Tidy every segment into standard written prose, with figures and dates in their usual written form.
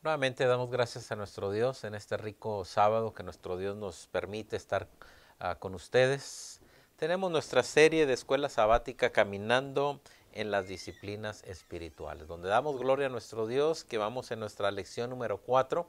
Nuevamente damos gracias a nuestro Dios en este rico sábado que nuestro Dios nos permite estar con ustedes. Tenemos nuestra serie de escuela sabática caminando en las disciplinas espirituales, donde damos gloria a nuestro Dios, que vamos en nuestra lección número 4,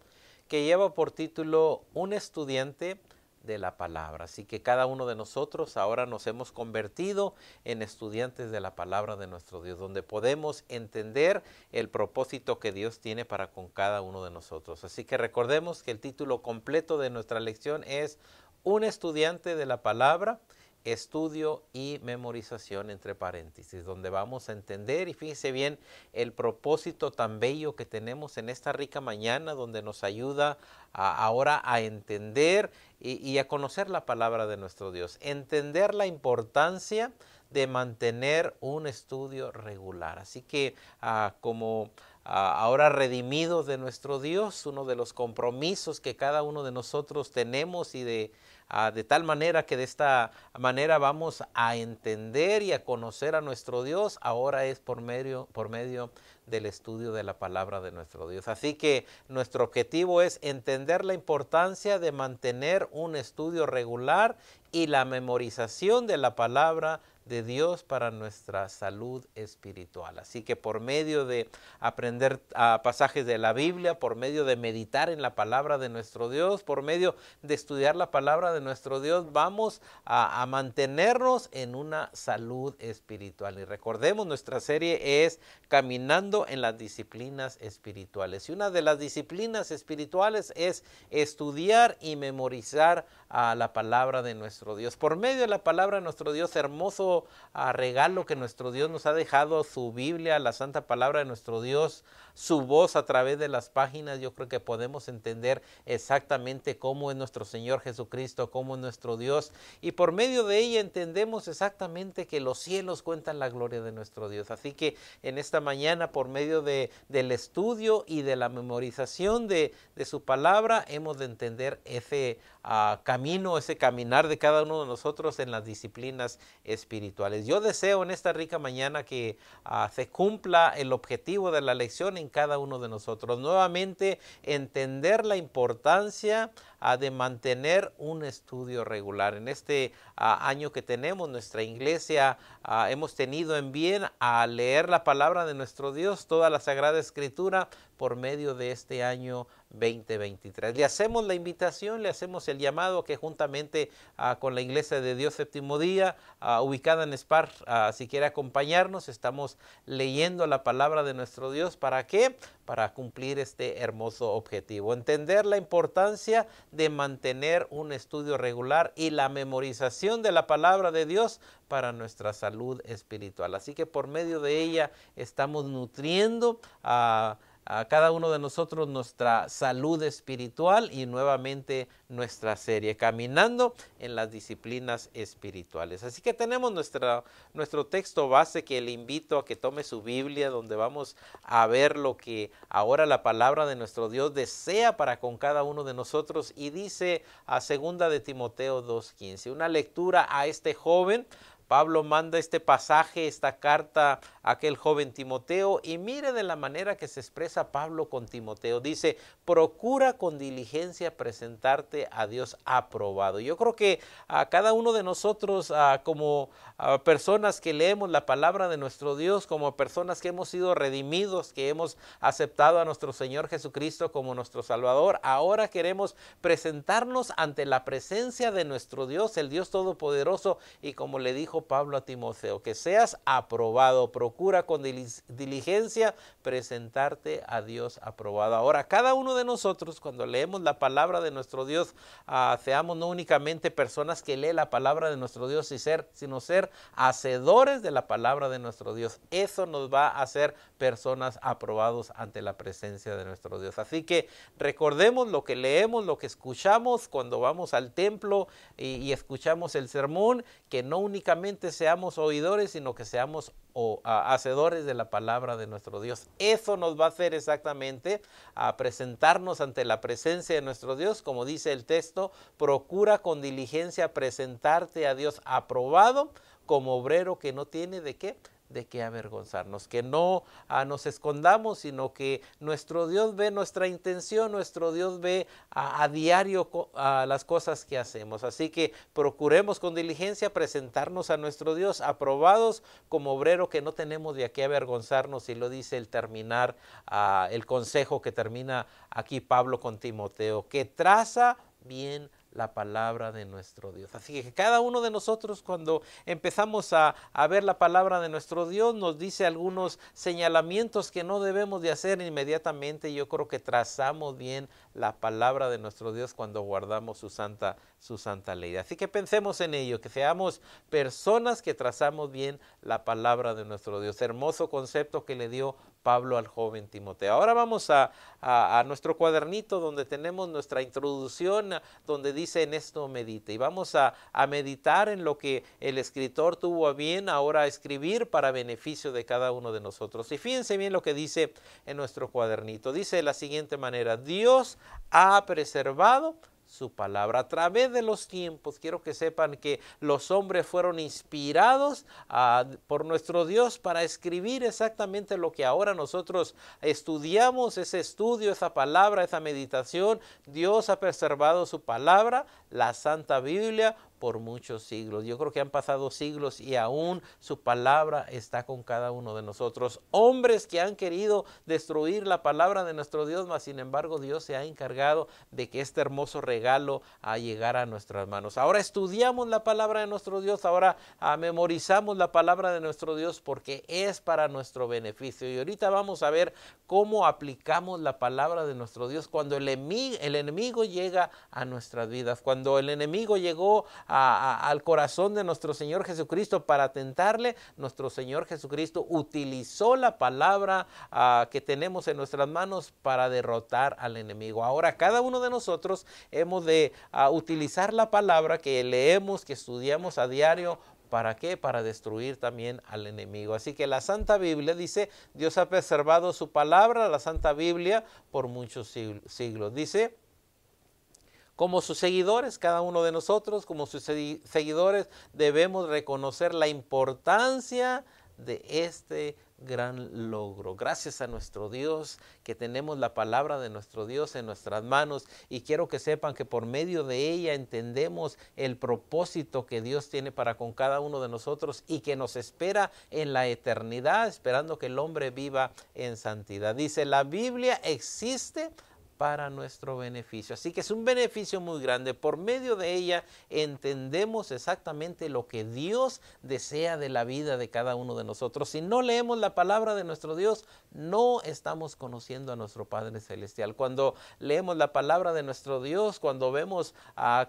que lleva por título Un estudiante de la palabra. Así que cada uno de nosotros ahora nos hemos convertido en estudiantes de la palabra de nuestro Dios, donde podemos entender el propósito que Dios tiene para con cada uno de nosotros. Así que recordemos que el título completo de nuestra lección es Un estudiante de la palabra, estudio y memorización entre paréntesis, donde vamos a entender, y fíjese bien, el propósito tan bello que tenemos en esta rica mañana, donde nos ayuda ahora a entender y a conocer la palabra de nuestro Dios, entender la importancia de mantener un estudio regular. Así que como ahora redimidos de nuestro Dios, uno de los compromisos que cada uno de nosotros tenemos y de tal manera que de esta manera vamos a entender y a conocer a nuestro Dios, ahora es por medio del estudio de la palabra de nuestro Dios. Así que nuestro objetivo es entender la importancia de mantener un estudio regular y la memorización de la palabra de Dios para nuestra salud espiritual. Así que por medio de aprender pasajes de la Biblia, por medio de meditar en la palabra de nuestro Dios, por medio de estudiar la palabra de nuestro Dios, vamos a mantenernos en una salud espiritual. Y recordemos, nuestra serie es Caminando en las disciplinas espirituales. Y una de las disciplinas espirituales es estudiar y memorizar la palabra de nuestro Dios. Por medio de la palabra de nuestro Dios, hermoso regalo que nuestro Dios nos ha dejado, su Biblia, la santa palabra de nuestro Dios, su voz a través de las páginas. Yo creo que podemos entender exactamente cómo es nuestro Señor Jesucristo, cómo es nuestro Dios, y por medio de ella entendemos exactamente que los cielos cuentan la gloria de nuestro Dios. Así que en esta mañana, por medio del estudio y de la memorización de su palabra, hemos de entender ese camino, ese caminar de cada uno de nosotros en las disciplinas espirituales. Yo deseo en esta rica mañana que se cumpla el objetivo de la lección en cada uno de nosotros. Nuevamente, entender la importancia de mantener un estudio regular. En este año que tenemos, nuestra iglesia hemos tenido en bien a leer la palabra de nuestro Dios, toda la Sagrada Escritura, por medio de este año 2023. Le hacemos la invitación, le hacemos el llamado que juntamente con la Iglesia de Dios Séptimo Día, ubicada en Spar, si quiere acompañarnos, estamos leyendo la palabra de nuestro Dios. ¿Para qué? Para cumplir este hermoso objetivo. Entender la importancia de mantener un estudio regular y la memorización de la palabra de Dios para nuestra salud espiritual. Así que por medio de ella estamos nutriendo a cada uno de nosotros nuestra salud espiritual y nuevamente nuestra serie Caminando en las disciplinas espirituales. Así que tenemos nuestro texto base, que le invito a que tome su Biblia, donde vamos a ver lo que ahora la palabra de nuestro Dios desea para con cada uno de nosotros, y dice a 2 de Timoteo 2:15, una lectura a este joven. Pablo manda este pasaje, esta carta a aquel joven Timoteo, y mire de la manera que se expresa Pablo con Timoteo. Dice: procura con diligencia presentarte a Dios aprobado. Yo creo que a cada uno de nosotros, como personas que leemos la palabra de nuestro Dios, como personas que hemos sido redimidos, que hemos aceptado a nuestro Señor Jesucristo como nuestro Salvador, ahora queremos presentarnos ante la presencia de nuestro Dios, el Dios Todopoderoso, y como le dijo Pablo a Timoteo, que seas aprobado, procura con diligencia presentarte a Dios aprobado. Ahora, cada uno de nosotros, cuando leemos la palabra de nuestro Dios, seamos no únicamente personas que leen la palabra de nuestro Dios, sino ser hacedores de la palabra de nuestro Dios. Eso nos va a hacer personas aprobados ante la presencia de nuestro Dios. Así que recordemos lo que leemos, lo que escuchamos cuando vamos al templo y escuchamos el sermón, que no únicamente seamos oidores, sino que seamos hacedores de la palabra de nuestro Dios. Eso nos va a hacer exactamente a presentarnos ante la presencia de nuestro Dios, como dice el texto: procura con diligencia presentarte a Dios aprobado, como obrero que no tiene de qué, de qué avergonzarnos, que no nos escondamos, sino que nuestro Dios ve nuestra intención, nuestro Dios ve a diario las cosas que hacemos. Así que procuremos con diligencia presentarnos a nuestro Dios aprobados como obrero, que no tenemos de qué avergonzarnos, y lo dice el terminar, el consejo que termina aquí Pablo con Timoteo, que traza bien la palabra de nuestro Dios. Así que cada uno de nosotros, cuando empezamos a ver la palabra de nuestro Dios, nos dice algunos señalamientos que no debemos de hacer inmediatamente. Yo creo que trazamos bien la palabra de nuestro Dios cuando guardamos su santa ley. Así que pensemos en ello, que seamos personas que trazamos bien la palabra de nuestro Dios. Hermoso concepto que le dio Pablo al joven Timoteo. Ahora vamos a nuestro cuadernito donde tenemos nuestra introducción, donde dice: en esto medite, y vamos a meditar en lo que el escritor tuvo a bien ahora escribir para beneficio de cada uno de nosotros. Y fíjense bien lo que dice en nuestro cuadernito. Dice de la siguiente manera: Dios ha preservado su palabra a través de los tiempos. Quiero que sepan que los hombres fueron inspirados por nuestro Dios para escribir exactamente lo que ahora nosotros estudiamos, ese estudio, esa palabra, esa meditación. Dios ha preservado su palabra, la Santa Biblia, por muchos siglos. Yo creo que han pasado siglos y aún su palabra está con cada uno de nosotros. Hombres que han querido destruir la palabra de nuestro Dios, mas sin embargo Dios se ha encargado de que este hermoso regalo llegara a nuestras manos. Ahora estudiamos la palabra de nuestro Dios, ahora memorizamos la palabra de nuestro Dios, porque es para nuestro beneficio. Y ahorita vamos a ver cómo aplicamos la palabra de nuestro Dios cuando el enemigo llega a nuestras vidas, cuando el enemigo llegó al corazón de nuestro Señor Jesucristo para tentarle. Nuestro Señor Jesucristo utilizó la palabra que tenemos en nuestras manos para derrotar al enemigo. Ahora cada uno de nosotros hemos de utilizar la palabra que leemos, que estudiamos a diario. ¿Para qué? Para destruir también al enemigo. Así que la Santa Biblia dice: Dios ha preservado su palabra, la Santa Biblia, por muchos siglos. Dice: como sus seguidores, cada uno de nosotros, como sus seguidores, debemos reconocer la importancia de este gran logro. Gracias a nuestro Dios que tenemos la palabra de nuestro Dios en nuestras manos, y quiero que sepan que por medio de ella entendemos el propósito que Dios tiene para con cada uno de nosotros y que nos espera en la eternidad, esperando que el hombre viva en santidad. Dice: la Biblia existe para nuestro beneficio. Así que es un beneficio muy grande. Por medio de ella entendemos exactamente lo que Dios desea de la vida de cada uno de nosotros. Si no leemos la palabra de nuestro Dios, no estamos conociendo a nuestro Padre Celestial. Cuando leemos la palabra de nuestro Dios, cuando vemos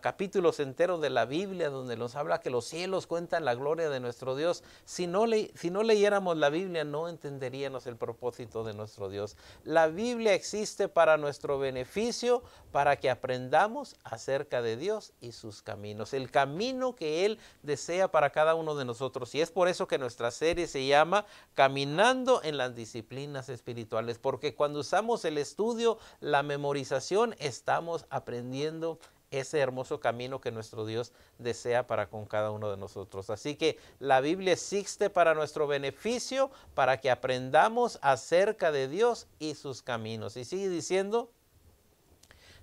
capítulos enteros de la Biblia donde nos habla que los cielos cuentan la gloria de nuestro Dios, si no leyéramos la Biblia, no entenderíamos el propósito de nuestro Dios. La Biblia existe para nuestro beneficio, para que aprendamos acerca de Dios y sus caminos, el camino que Él desea para cada uno de nosotros. Y es por eso que nuestra serie se llama Caminando en las Disciplinas Espirituales, porque cuando usamos el estudio, la memorización, estamos aprendiendo ese hermoso camino que nuestro Dios desea para con cada uno de nosotros. Así que la Biblia existe para nuestro beneficio, para que aprendamos acerca de Dios y sus caminos. Y sigue diciendo: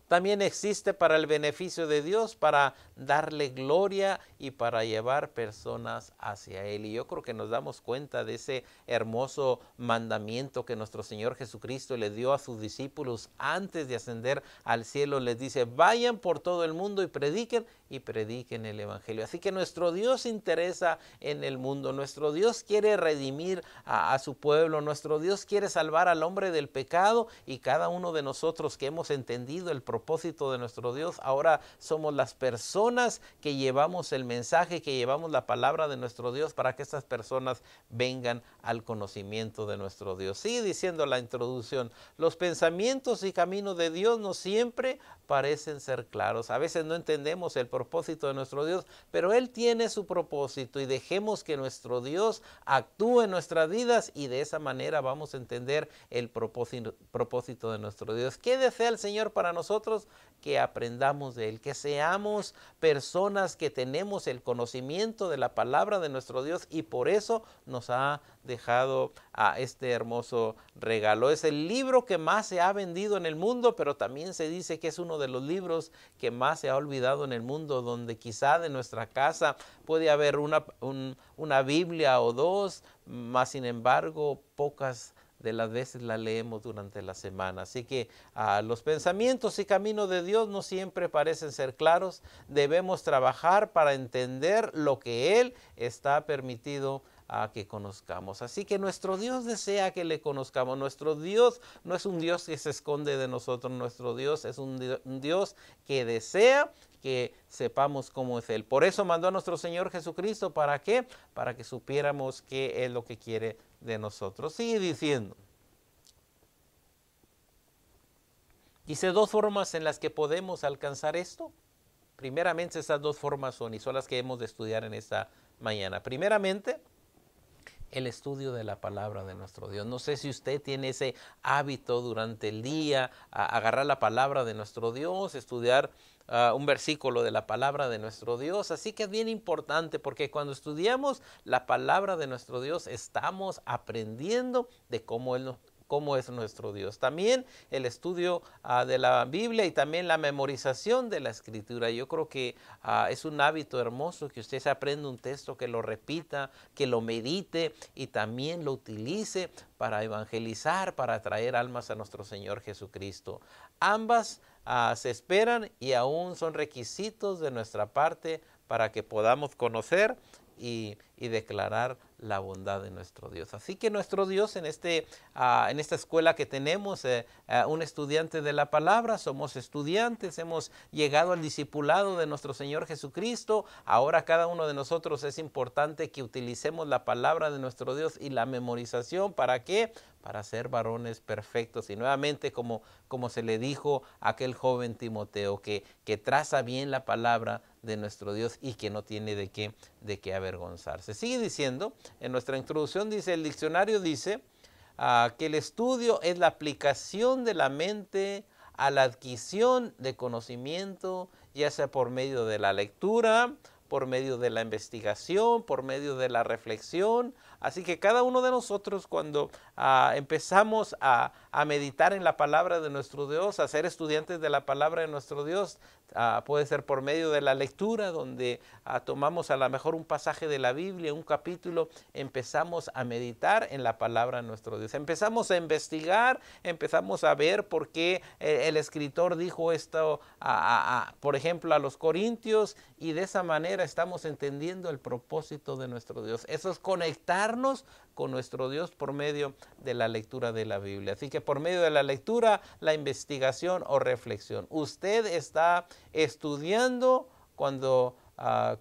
también existe para el beneficio de Dios, para darle gloria y para llevar personas hacia Él. Y yo creo que nos damos cuenta de ese hermoso mandamiento que nuestro Señor Jesucristo le dio a sus discípulos antes de ascender al cielo. Les dice: vayan por todo el mundo y prediquen el Evangelio. Así que nuestro Dios se interesa en el mundo. Nuestro Dios quiere redimir a su pueblo. Nuestro Dios quiere salvar al hombre del pecado, y cada uno de nosotros que hemos entendido el propósito de nuestro Dios, ahora somos las personas que llevamos el mensaje, que llevamos la palabra de nuestro Dios para que estas personas vengan al conocimiento de nuestro Dios. Sigue diciendo la introducción: los pensamientos y caminos de Dios no siempre parecen ser claros. A veces no entendemos el propósito de nuestro Dios, pero Él tiene su propósito, y dejemos que nuestro Dios actúe en nuestras vidas, y de esa manera vamos a entender el propósito de nuestro Dios. ¿Qué desea el Señor para nosotros? nosotros que aprendamos de Él, que seamos personas que tenemos el conocimiento de la palabra de nuestro Dios y por eso nos ha dejado a este hermoso regalo. Es el libro que más se ha vendido en el mundo, pero también se dice que es uno de los libros que más se ha olvidado en el mundo, donde quizá de nuestra casa puede haber una Biblia o dos, mas sin embargo pocas de las veces la leemos durante la semana. Así que los pensamientos y caminos de Dios no siempre parecen ser claros. Debemos trabajar para entender lo que Él está permitido a que conozcamos. Así que nuestro Dios desea que le conozcamos. Nuestro Dios no es un Dios que se esconde de nosotros. Nuestro Dios es un Dios que desea que sepamos cómo es Él. Por eso mandó a nuestro Señor Jesucristo. ¿Para qué? Para que supiéramos qué es lo que quiere de nosotros. Sigue diciendo. Dice dos formas en las que podemos alcanzar esto. Primeramente, esas dos formas son, y son las que hemos de estudiar en esta mañana. Primeramente, el estudio de la palabra de nuestro Dios. No sé si usted tiene ese hábito durante el día, agarrar la palabra de nuestro Dios, estudiar un versículo de la palabra de nuestro Dios. Así que es bien importante porque cuando estudiamos la palabra de nuestro Dios estamos aprendiendo de cómo es nuestro Dios. También el estudio de la Biblia y también la memorización de la Escritura. Yo creo que es un hábito hermoso que usted se aprenda un texto, que lo repita, que lo medite y también lo utilice para evangelizar, para traer almas a nuestro Señor Jesucristo. Ambas se esperan y aún son requisitos de nuestra parte para que podamos conocer y declarar la bondad de nuestro Dios. Así que nuestro Dios en esta escuela que tenemos, un estudiante de la palabra, somos estudiantes, hemos llegado al discipulado de nuestro Señor Jesucristo. Ahora cada uno de nosotros es importante que utilicemos la palabra de nuestro Dios y la memorización. ¿Para qué? Para ser varones perfectos. Y nuevamente como se le dijo a aquel joven Timoteo, que traza bien la palabra de nuestro Dios y que no tiene de qué avergonzarse. Sigue diciendo, en nuestra introducción dice, el diccionario dice que el estudio es la aplicación de la mente a la adquisición de conocimiento, ya sea por medio de la lectura, por medio de la investigación, por medio de la reflexión. Así que cada uno de nosotros cuando empezamos a meditar en la palabra de nuestro Dios, a ser estudiantes de la palabra de nuestro Dios, puede ser por medio de la lectura, donde tomamos a lo mejor un pasaje de la Biblia, un capítulo, empezamos a meditar en la palabra de nuestro Dios. Empezamos a investigar, empezamos a ver por qué el escritor dijo esto, por ejemplo, a los Corintios, y de esa manera estamos entendiendo el propósito de nuestro Dios. Eso es conectarnos con nuestro Dios por medio de la lectura de la Biblia. Así que por medio de la lectura, la investigación o reflexión. Usted está estudiando cuando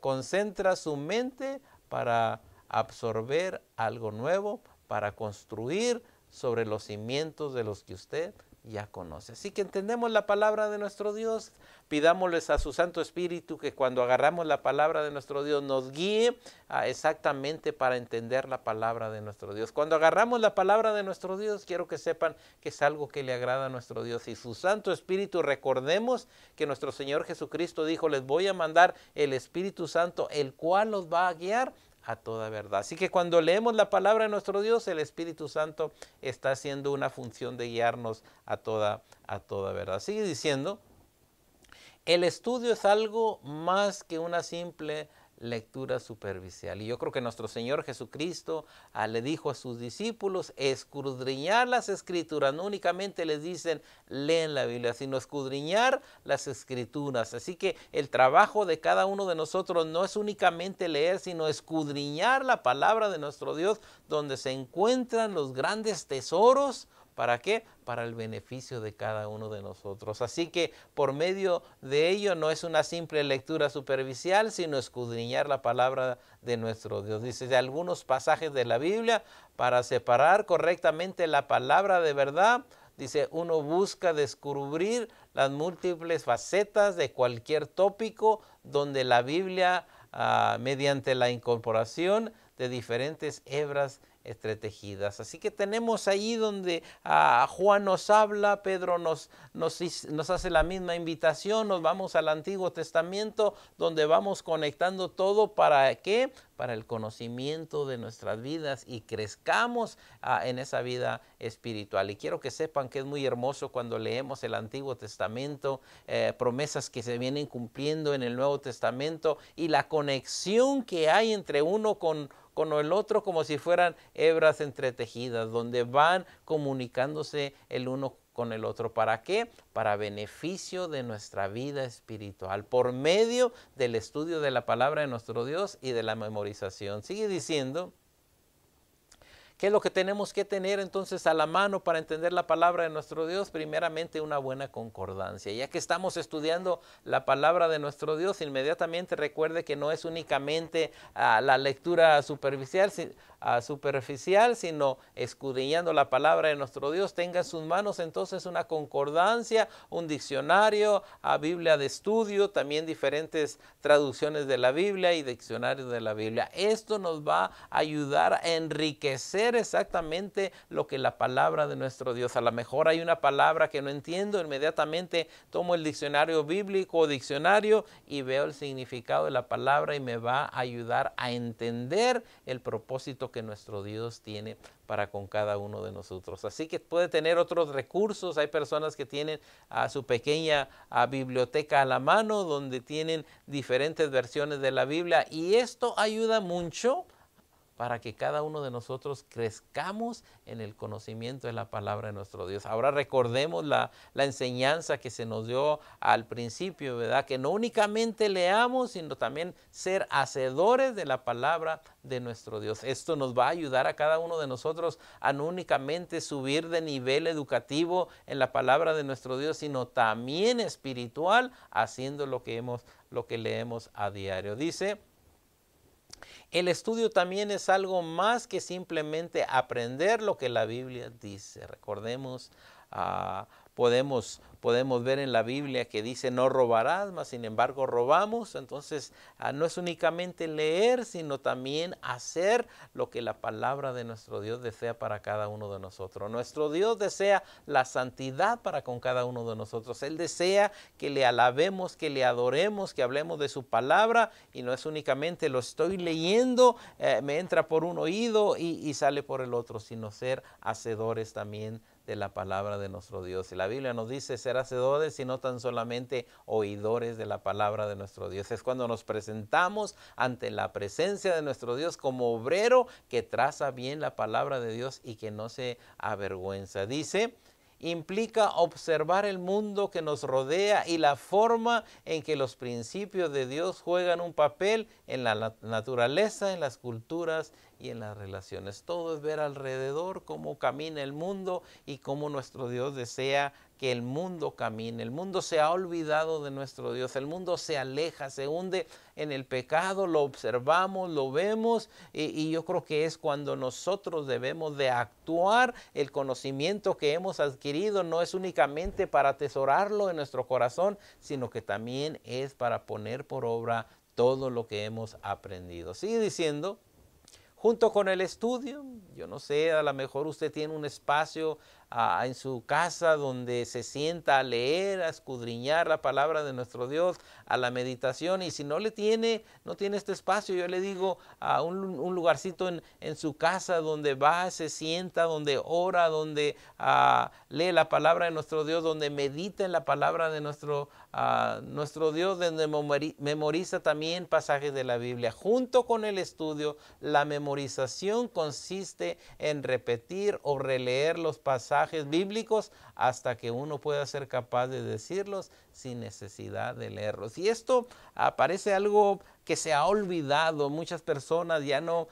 concentra su mente para absorber algo nuevo, para construir sobre los cimientos de los que usted ya conoce. Así que entendemos la palabra de nuestro Dios, pidámosles a su Santo Espíritu que cuando agarramos la palabra de nuestro Dios nos guíe exactamente para entender la palabra de nuestro Dios. Cuando agarramos la palabra de nuestro Dios, quiero que sepan que es algo que le agrada a nuestro Dios. Y su Santo Espíritu, recordemos que nuestro Señor Jesucristo dijo, les voy a mandar el Espíritu Santo, el cual los va a guiar a toda verdad. Así que cuando leemos la palabra de nuestro Dios, el Espíritu Santo está haciendo una función de guiarnos a toda verdad. Sigue diciendo, el estudio es algo más que una simple lectura superficial. Y yo creo que nuestro Señor Jesucristo le dijo a sus discípulos, escudriñar las Escrituras. No únicamente les dicen, leen la Biblia, sino escudriñar las Escrituras. Así que el trabajo de cada uno de nosotros no es únicamente leer, sino escudriñar la palabra de nuestro Dios, donde se encuentran los grandes tesoros. ¿Para qué? Para el beneficio de cada uno de nosotros. Así que por medio de ello no es una simple lectura superficial, sino escudriñar la palabra de nuestro Dios. Dice de algunos pasajes de la Biblia, para separar correctamente la palabra de verdad, dice, uno busca descubrir las múltiples facetas de cualquier tópico donde la Biblia, mediante la incorporación de diferentes hebras entretejidas. Así que tenemos ahí donde Juan nos habla, Pedro nos hace la misma invitación, nos vamos al Antiguo Testamento, donde vamos conectando todo. ¿Para qué? Para el conocimiento de nuestras vidas y crezcamos en esa vida espiritual. Y quiero que sepan que es muy hermoso cuando leemos el Antiguo Testamento, promesas que se vienen cumpliendo en el Nuevo Testamento y la conexión que hay entre uno con el otro, como si fueran hebras entretejidas, donde van comunicándose el uno con el otro. ¿Para qué? Para beneficio de nuestra vida espiritual, por medio del estudio de la palabra de nuestro Dios y de la memorización. Sigue diciendo, ¿qué es lo que tenemos que tener entonces a la mano para entender la palabra de nuestro Dios? Primeramente, una buena concordancia. Ya que estamos estudiando la palabra de nuestro Dios, inmediatamente recuerde que no es únicamente la lectura superficial, sino escudriñando la palabra de nuestro Dios. Tenga en sus manos entonces una concordancia, un diccionario, Biblia de estudio, también diferentes traducciones de la Biblia y diccionarios de la Biblia. Esto nos va a ayudar a enriquecer exactamente lo que la palabra de nuestro Dios. A lo mejor hay una palabra que no entiendo, inmediatamente tomo el diccionario bíblico o diccionario y veo el significado de la palabra y me va a ayudar a entender el propósito que nuestro Dios tiene para con cada uno de nosotros. Así que puede tener otros recursos. Hay personas que tienen su pequeña biblioteca a la mano donde tienen diferentes versiones de la Biblia, y esto ayuda mucho para que cada uno de nosotros crezcamos en el conocimiento de la palabra de nuestro Dios. Ahora recordemos la enseñanza que se nos dio al principio, ¿verdad? Que no únicamente leamos, sino también ser hacedores de la palabra de nuestro Dios. Esto nos va a ayudar a cada uno de nosotros a no únicamente subir de nivel educativo en la palabra de nuestro Dios, sino también espiritual, haciendo lo que leemos a diario. Dice, el estudio también es algo más que simplemente aprender lo que la Biblia dice. Recordemos, podemos ver en la Biblia que dice no robarás, mas sin embargo robamos. Entonces no es únicamente leer, sino también hacer lo que la palabra de nuestro Dios desea para cada uno de nosotros. Nuestro Dios desea la santidad para con cada uno de nosotros. Él desea que le alabemos, que le adoremos, que hablemos de su palabra, y no es únicamente lo estoy leyendo, me entra por un oído y sale por el otro, sino ser hacedores también de la palabra de nuestro Dios. Y la Biblia nos dice ser hacedores y no tan solamente oidores de la palabra de nuestro Dios. Es cuando nos presentamos ante la presencia de nuestro Dios como obrero que traza bien la palabra de Dios y que no se avergüenza. Dice, implica observar el mundo que nos rodea y la forma en que los principios de Dios juegan un papel en la naturaleza, en las culturas y en las relaciones. Todo es ver alrededor cómo camina el mundo y cómo nuestro Dios desea que el mundo camine. El mundo se ha olvidado de nuestro Dios, el mundo se aleja, se hunde en el pecado, lo observamos, lo vemos, y yo creo que es cuando nosotros debemos de actuar. El conocimiento que hemos adquirido no es únicamente para atesorarlo en nuestro corazón, sino que también es para poner por obra todo lo que hemos aprendido. Sigue diciendo, junto con el estudio, yo no sé, a lo mejor usted tiene un espacio en su casa donde se sienta a leer, a escudriñar la palabra de nuestro Dios, a la meditación, y si no tiene este espacio, yo le digo a un lugarcito en su casa donde va, se sienta, donde ora, donde lee la palabra de nuestro Dios, donde medita en la palabra de nuestro Dios, donde memoriza también pasajes de la Biblia. Junto con el estudio, la memorización consiste en repetir o releer los pasajes bíblicos hasta que uno pueda ser capaz de decirlos sin necesidad de leerlos. Y esto parece algo que se ha olvidado. Muchas personas ya no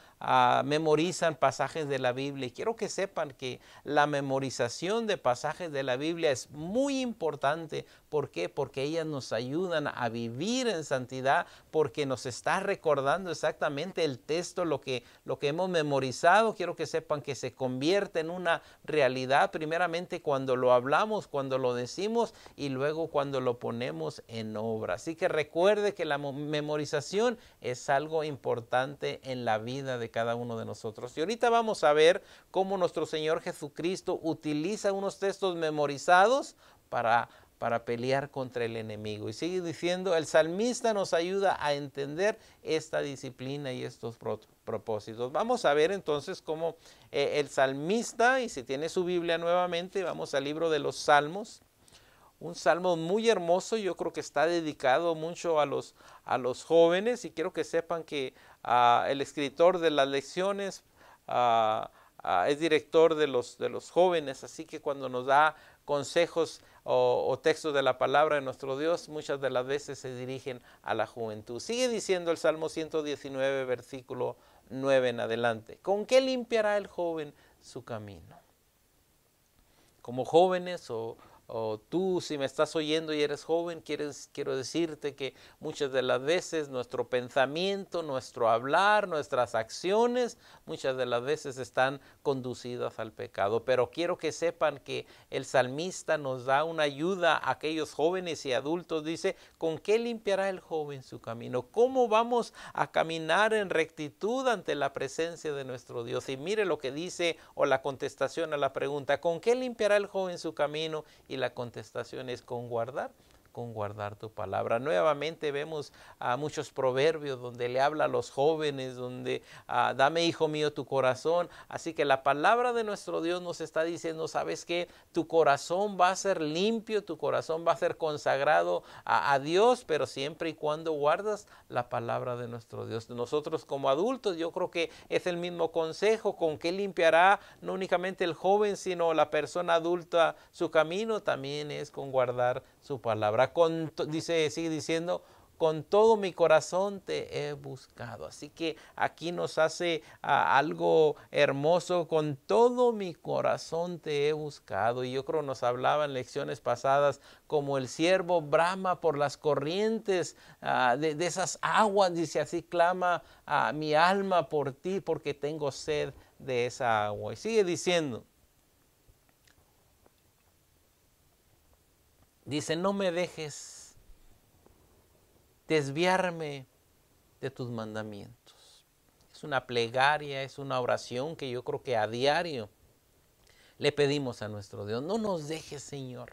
memorizan pasajes de la Biblia, y quiero que sepan que la memorización de pasajes de la Biblia es muy importante. ¿Por qué? Porque ellas nos ayudan a vivir en santidad, porque nos está recordando exactamente el texto, lo que hemos memorizado. Quiero que sepan que se convierte en una realidad primeramente cuando lo hablamos, cuando lo decimos, y luego cuando lo ponemos en obra. Así que recuerde que la memorización memorización es algo importante en la vida de cada uno de nosotros. Y ahorita vamos a ver cómo nuestro Señor Jesucristo utiliza unos textos memorizados para pelear contra el enemigo. Y sigue diciendo, el salmista nos ayuda a entender esta disciplina y estos propósitos. Vamos a ver entonces cómo el salmista, y si tiene su Biblia nuevamente, vamos al libro de los Salmos. Un salmo muy hermoso, yo creo que está dedicado mucho a los jóvenes, y quiero que sepan que el escritor de las lecciones es director de los jóvenes, así que cuando nos da consejos o textos de la palabra de nuestro Dios, muchas de las veces se dirigen a la juventud. Sigue diciendo el Salmo 119, versículo 9 en adelante. ¿Con qué limpiará el joven su camino? Como jóvenes o tú, si me estás oyendo y eres joven, quiero decirte que muchas de las veces nuestro pensamiento, nuestro hablar, nuestras acciones, muchas de las veces están conducidas al pecado. Pero quiero que sepan que el salmista nos da una ayuda a aquellos jóvenes y adultos. Dice, ¿con qué limpiará el joven su camino? ¿Cómo vamos a caminar en rectitud ante la presencia de nuestro Dios? Y mire lo que dice, o la contestación a la pregunta, ¿con qué limpiará el joven su camino? Y la contestación es con guardar tu palabra. Nuevamente vemos muchos proverbios donde le habla a los jóvenes, donde dame, hijo mío, tu corazón. Así que la palabra de nuestro Dios nos está diciendo, ¿sabes qué? Tu corazón va a ser limpio, tu corazón va a ser consagrado a Dios, pero siempre y cuando guardas la palabra de nuestro Dios. Nosotros como adultos, yo creo que es el mismo consejo. ¿Con qué limpiará no únicamente el joven, sino la persona adulta su camino? También es con guardar su palabra. Sigue diciendo, con todo mi corazón te he buscado. Así que aquí nos hace algo hermoso. Con todo mi corazón te he buscado. Y yo creo nos hablaba en lecciones pasadas como el siervo brama por las corrientes de esas aguas. Dice, así clama mi alma por ti, porque tengo sed de esa agua. Y sigue diciendo, dice, no me dejes desviarme de tus mandamientos. Es una plegaria, es una oración que yo creo que a diario le pedimos a nuestro Dios. No nos dejes, Señor.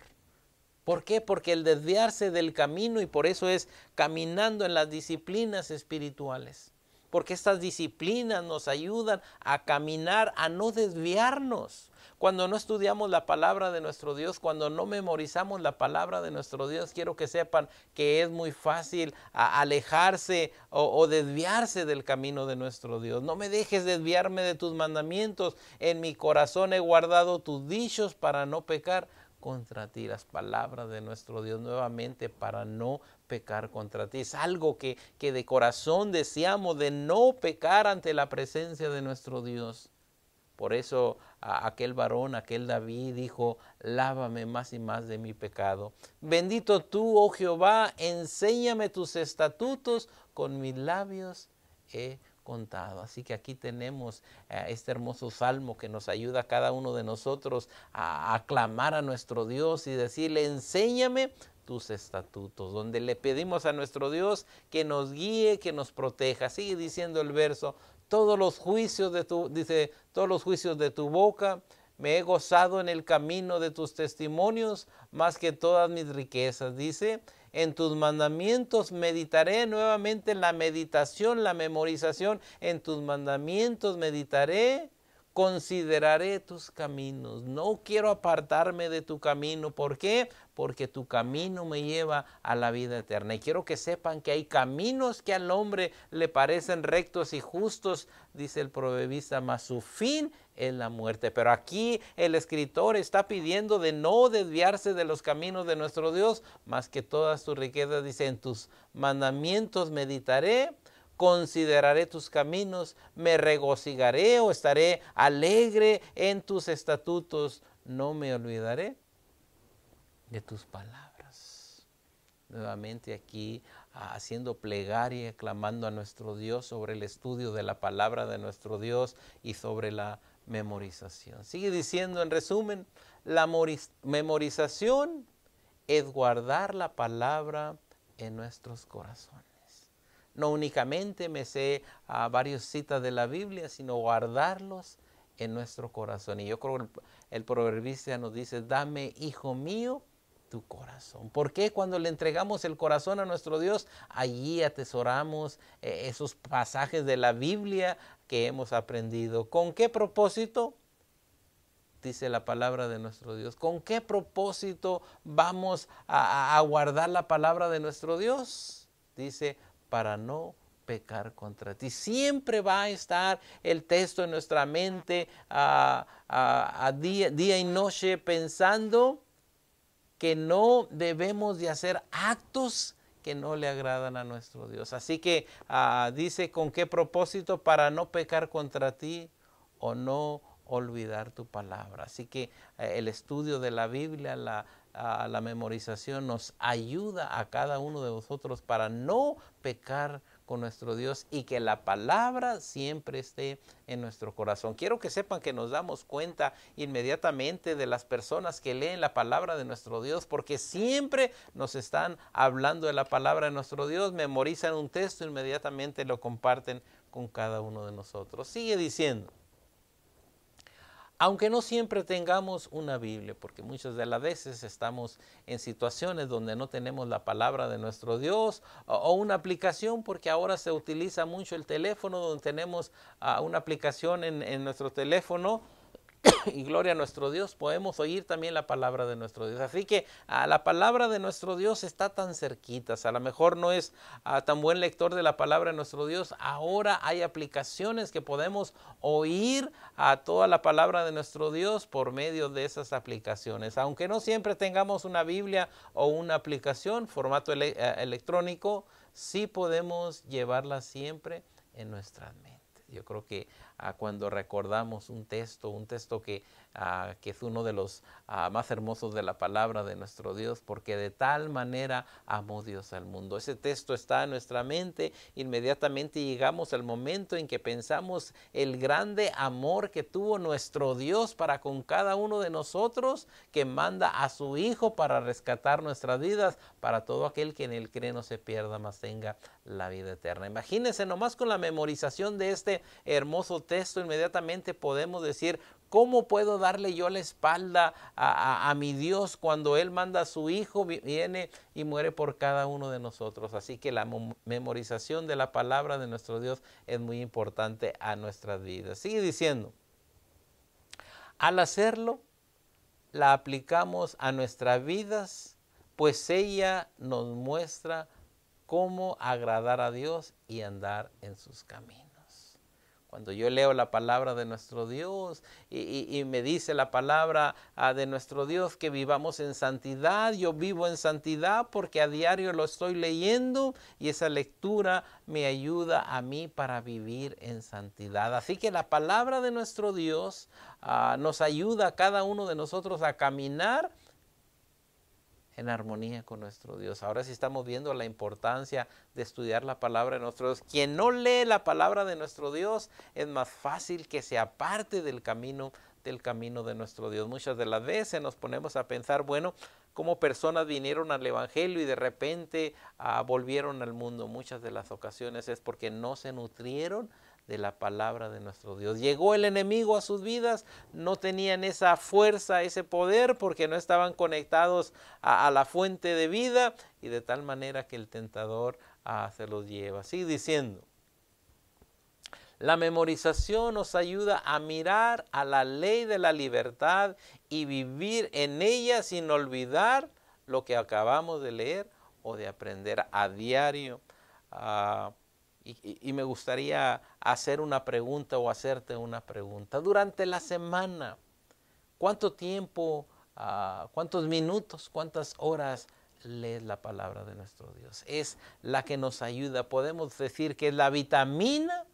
¿Por qué? Porque el desviarse del camino, y por eso es caminando en las disciplinas espirituales. Porque estas disciplinas nos ayudan a caminar, a no desviarnos. Cuando no estudiamos la palabra de nuestro Dios, cuando no memorizamos la palabra de nuestro Dios, quiero que sepan que es muy fácil alejarse o desviarse del camino de nuestro Dios. No me dejes desviarme de tus mandamientos. En mi corazón he guardado tus dichos para no pecar contra ti. Las palabras de nuestro Dios nuevamente para no pecar contra ti. Es algo que de corazón deseamos, de no pecar ante la presencia de nuestro Dios. Por eso aquel varón, aquel David dijo, lávame más y más de mi pecado. Bendito tú, oh Jehová, enséñame tus estatutos, con mis labios he contado. Así que aquí tenemos este hermoso salmo que nos ayuda a cada uno de nosotros a aclamar a nuestro Dios y decirle, enséñame tus estatutos, donde le pedimos a nuestro Dios que nos guíe, que nos proteja. Sigue diciendo el verso, todos los juicios de tu boca, me he gozado en el camino de tus testimonios, más que todas mis riquezas. Dice, en tus mandamientos meditaré. Nuevamente la meditación, la memorización, en tus mandamientos meditaré. Consideraré tus caminos. No quiero apartarme de tu camino. ¿Por qué? Porque tu camino me lleva a la vida eterna. Y quiero que sepan que hay caminos que al hombre le parecen rectos y justos, dice el proverbista, mas su fin es la muerte. Pero aquí el escritor está pidiendo de no desviarse de los caminos de nuestro Dios, más que todas tus riquezas. Dice, en tus mandamientos meditaré. Consideraré tus caminos, me regocijaré o estaré alegre en tus estatutos, no me olvidaré de tus palabras. Nuevamente aquí haciendo plegaria, clamando a nuestro Dios sobre el estudio de la palabra de nuestro Dios y sobre la memorización. Sigue diciendo en resumen, la memorización es guardar la palabra en nuestros corazones. No únicamente me sé varias citas de la Biblia, sino guardarlos en nuestro corazón. Y yo creo que el proverbista nos dice, dame, hijo mío, tu corazón. ¿Por qué? Cuando le entregamos el corazón a nuestro Dios, allí atesoramos esos pasajes de la Biblia que hemos aprendido. ¿Con qué propósito? Dice la palabra de nuestro Dios. ¿Con qué propósito vamos a guardar la palabra de nuestro Dios? Dice, para no pecar contra ti. Siempre va a estar el texto en nuestra mente día y noche pensando que no debemos de hacer actos que no le agradan a nuestro Dios. Así que dice, ¿con qué propósito? Para no pecar contra ti o no olvidar tu palabra. Así que el estudio de la Biblia, la memorización nos ayuda a cada uno de nosotros para no pecar con nuestro Dios y que la palabra siempre esté en nuestro corazón. Quiero que sepan que nos damos cuenta inmediatamente de las personas que leen la palabra de nuestro Dios, porque siempre nos están hablando de la palabra de nuestro Dios, memorizan un texto, inmediatamente lo comparten con cada uno de nosotros. Sigue diciendo, aunque no siempre tengamos una Biblia, porque muchas de las veces estamos en situaciones donde no tenemos la palabra de nuestro Dios o una aplicación, porque ahora se utiliza mucho el teléfono, donde tenemos una aplicación en nuestro teléfono y gloria a nuestro Dios, podemos oír también la palabra de nuestro Dios. Así que la palabra de nuestro Dios está tan cerquita. A lo mejor no es tan buen lector de la palabra de nuestro Dios. Ahora hay aplicaciones que podemos oír a toda la palabra de nuestro Dios por medio de esas aplicaciones. Aunque no siempre tengamos una Biblia o una aplicación, formato electrónico, sí podemos llevarla siempre en nuestras mentes. Yo creo que cuando recordamos un texto que es uno de los más hermosos de la palabra de nuestro Dios, porque de tal manera amó Dios al mundo. Ese texto está en nuestra mente, inmediatamente llegamos al momento en que pensamos el grande amor que tuvo nuestro Dios para con cada uno de nosotros, que manda a su Hijo para rescatar nuestras vidas, para todo aquel que en él cree no se pierda, mas tenga la vida eterna. Imagínense nomás con la memorización de este hermoso texto, inmediatamente podemos decir, ¿cómo puedo darle yo la espalda a mi Dios cuando Él manda a su Hijo, viene y muere por cada uno de nosotros? Así que la memorización de la palabra de nuestro Dios es muy importante a nuestras vidas. Sigue diciendo, al hacerlo, la aplicamos a nuestras vidas, pues ella nos muestra cómo agradar a Dios y andar en sus caminos. Cuando yo leo la palabra de nuestro Dios y me dice la palabra de nuestro Dios que vivamos en santidad, yo vivo en santidad porque a diario lo estoy leyendo y esa lectura me ayuda a mí para vivir en santidad. Así que la palabra de nuestro Dios nos ayuda a cada uno de nosotros a caminar en armonía con nuestro Dios. Ahora sí estamos viendo la importancia de estudiar la palabra de nuestro Dios. Quien no lee la palabra de nuestro Dios, es más fácil que se aparte del camino de nuestro Dios. Muchas de las veces nos ponemos a pensar, bueno, cómo personas vinieron al Evangelio y de repente volvieron al mundo. Muchas de las ocasiones es porque no se nutrieron de la palabra de nuestro Dios. Llegó el enemigo a sus vidas, no tenían esa fuerza, ese poder, porque no estaban conectados a la fuente de vida, y de tal manera que el tentador se los lleva. Sigue diciendo, la memorización nos ayuda a mirar a la ley de la libertad y vivir en ella sin olvidar lo que acabamos de leer o de aprender a diario. Y me gustaría hacer una pregunta o hacerte una pregunta. Durante la semana, ¿cuánto tiempo, cuántos minutos, cuántas horas lees la palabra de nuestro Dios? Es la que nos ayuda. Podemos decir que es la vitamina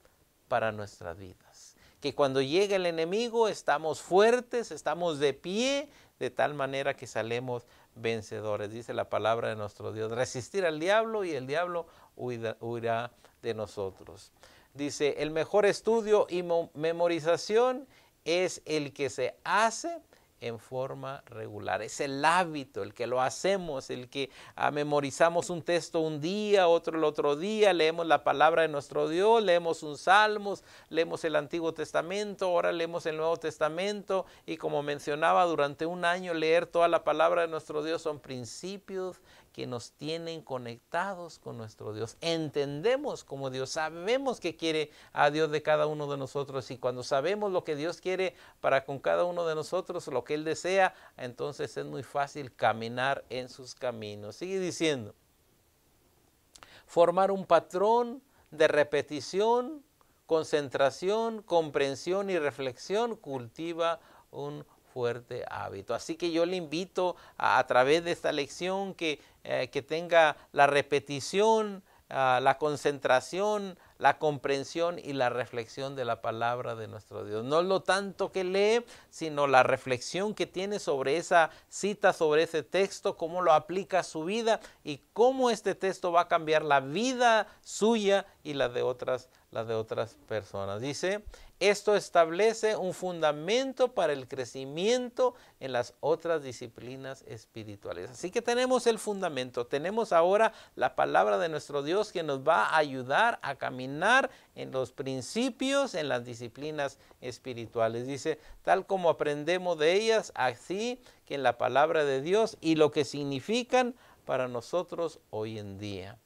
para nuestras vidas. Que cuando llega el enemigo estamos fuertes, estamos de pie, de tal manera que salemos vencedores. Dice la palabra de nuestro Dios, resistir al diablo y el diablo huirá de nosotros. Dice, el mejor estudio y memorización es el que se hace en forma regular. Es el hábito, el que lo hacemos, el que memorizamos un texto un día, otro el otro día, leemos la palabra de nuestro Dios, leemos un Salmos, leemos el Antiguo Testamento, ahora leemos el Nuevo Testamento, y como mencionaba, durante un año leer toda la palabra de nuestro Dios son principios que nos tienen conectados con nuestro Dios. Entendemos como Dios, sabemos que quiere a Dios de cada uno de nosotros, y cuando sabemos lo que Dios quiere para con cada uno de nosotros, lo que Él desea, entonces es muy fácil caminar en sus caminos. Sigue diciendo, formar un patrón de repetición, concentración, comprensión y reflexión cultiva un fuerte hábito. Así que yo le invito a través de esta lección que tenga la repetición, la concentración, la comprensión y la reflexión de la palabra de nuestro Dios. No lo tanto que lee, sino la reflexión que tiene sobre esa cita, sobre ese texto, cómo lo aplica a su vida y cómo este texto va a cambiar la vida suya y la de otras personas. Dice, esto establece un fundamento para el crecimiento en las otras disciplinas espirituales. Así que tenemos el fundamento, tenemos ahora la palabra de nuestro Dios que nos va a ayudar a caminar en los principios, en las disciplinas espirituales. Dice, tal como aprendemos de ellas, así que en la palabra de Dios y lo que significan para nosotros hoy en día.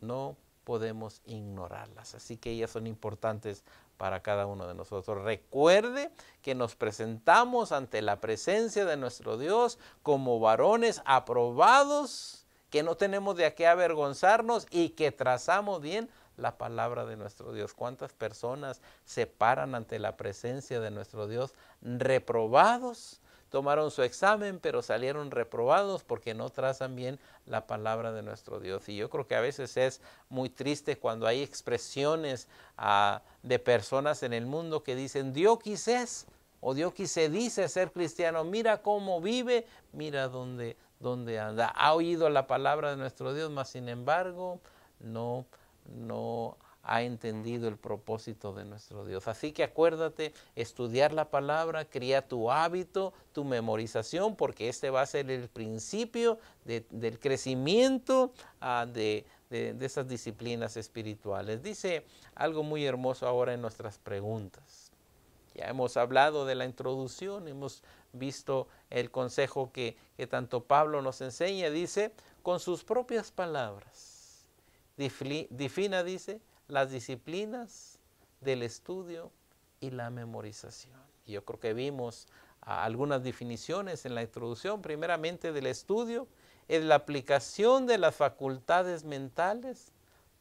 No podemos ignorarlas, así que ellas son importantes para cada uno de nosotros. Recuerde que nos presentamos ante la presencia de nuestro Dios como varones aprobados, que no tenemos de qué avergonzarnos y que trazamos bien la palabra de nuestro Dios. ¿Cuántas personas se paran ante la presencia de nuestro Dios reprobados? Tomaron su examen, pero salieron reprobados porque no trazan bien la palabra de nuestro Dios. Y yo creo que a veces es muy triste cuando hay expresiones de personas en el mundo que dicen, Dios quizás, o Dios quise dice ser cristiano, mira cómo vive, mira dónde anda. Ha oído la palabra de nuestro Dios, mas sin embargo no ha entendido el propósito de nuestro Dios. Así que acuérdate, estudiar la palabra, crea tu hábito, tu memorización, porque este va a ser el principio del crecimiento de esas disciplinas espirituales. Dice algo muy hermoso ahora en nuestras preguntas. Ya hemos hablado de la introducción, hemos visto el consejo que tanto Pablo nos enseña. Dice, con sus propias palabras, defina, dice, las disciplinas del estudio y la memorización. Y yo creo que vimos algunas definiciones en la introducción. Primeramente, del estudio es la aplicación de las facultades mentales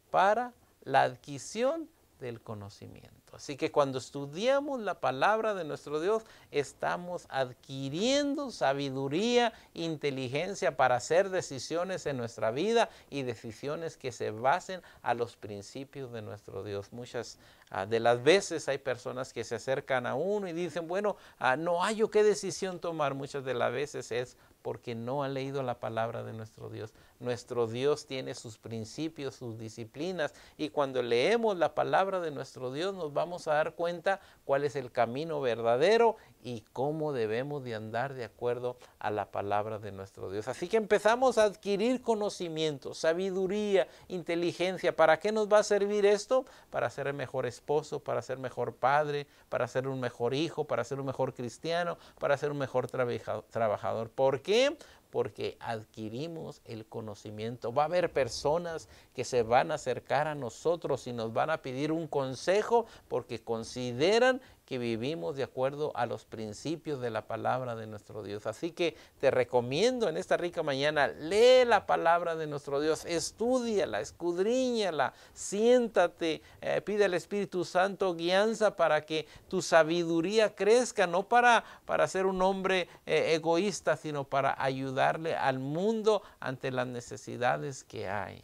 para la adquisición del conocimiento. Así que cuando estudiamos la palabra de nuestro Dios, estamos adquiriendo sabiduría, inteligencia para hacer decisiones en nuestra vida y decisiones que se basen a los principios de nuestro Dios. Muchas de las veces hay personas que se acercan a uno y dicen, bueno, no hay qué decisión tomar. Muchas de las veces es porque no ha leído la palabra de nuestro Dios. Nuestro Dios tiene sus principios, sus disciplinas, y cuando leemos la palabra de nuestro Dios nos vamos a dar cuenta cuál es el camino verdadero y cómo debemos de andar de acuerdo a la palabra de nuestro Dios. Así que empezamos a adquirir conocimiento, sabiduría, inteligencia. ¿Para qué nos va a servir esto? Para ser el mejor esposo, para ser mejor padre, para ser un mejor hijo, para ser un mejor cristiano, para ser un mejor trabajador. ¿Por qué? Porque adquirimos el conocimiento. Va a haber personas que se van a acercar a nosotros y nos van a pedir un consejo porque consideran que vivimos de acuerdo a los principios de la palabra de nuestro Dios. Así que te recomiendo en esta rica mañana, lee la palabra de nuestro Dios, estúdiala, escudriñala, siéntate, pide al Espíritu Santo guianza para que tu sabiduría crezca, no para ser un hombre egoísta, sino para ayudarle al mundo ante las necesidades que hay.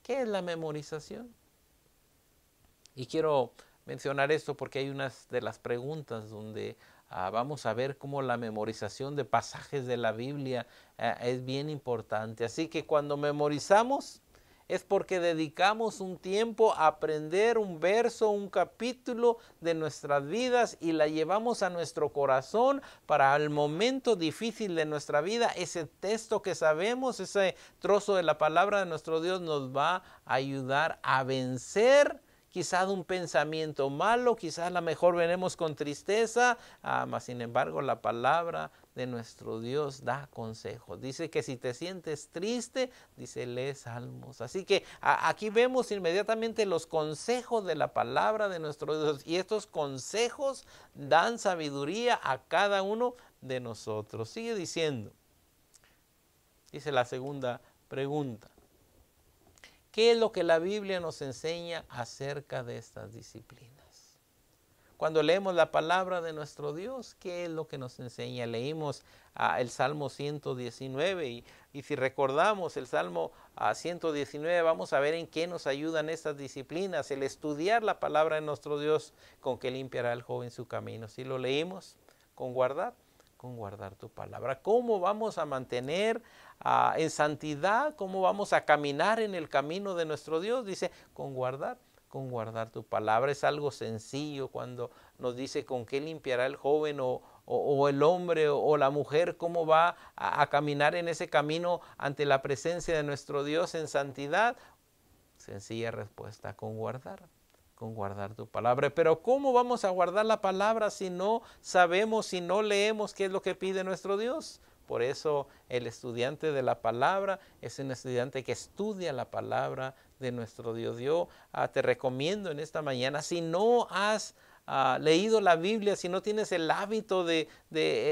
¿Qué es la memorización? Y quiero mencionar esto porque hay unas de las preguntas donde vamos a ver cómo la memorización de pasajes de la Biblia es bien importante. Así que cuando memorizamos, Es porque dedicamos un tiempo a aprender un verso, un capítulo de nuestras vidas y la llevamos a nuestro corazón para el momento difícil de nuestra vida. Ese texto que sabemos, ese trozo de la palabra de nuestro Dios nos va a ayudar a vencer quizás un pensamiento malo, quizás a lo mejor venimos con tristeza, mas sin embargo la palabra de nuestro Dios da consejos. Dice que si te sientes triste, dice, lee salmos. Así que aquí vemos inmediatamente los consejos de la palabra de nuestro Dios, y estos consejos dan sabiduría a cada uno de nosotros. Sigue diciendo, dice la segunda pregunta: ¿qué es lo que la Biblia nos enseña acerca de estas disciplinas? Cuando leemos la palabra de nuestro Dios, ¿qué es lo que nos enseña? Leímos el Salmo 119 y si recordamos el Salmo 119, vamos a ver en qué nos ayudan estas disciplinas. El estudiar la palabra de nuestro Dios, con que limpiará el joven su camino. Si lo leímos, con guardar tu palabra. ¿Cómo vamos a mantener en santidad? ¿Cómo vamos a caminar en el camino de nuestro Dios? Dice, con guardar tu palabra. Es algo sencillo cuando nos dice con qué limpiará el joven o el hombre o la mujer, cómo va a caminar en ese camino ante la presencia de nuestro Dios en santidad. Sencilla respuesta, con guardar tu palabra. Pero ¿cómo vamos a guardar la palabra si no sabemos, si no leemos qué es lo que pide nuestro Dios? Por eso el estudiante de la palabra es un estudiante que estudia la palabra de nuestro Dios. Yo te recomiendo en esta mañana, si no has leído la Biblia, si no tienes el hábito de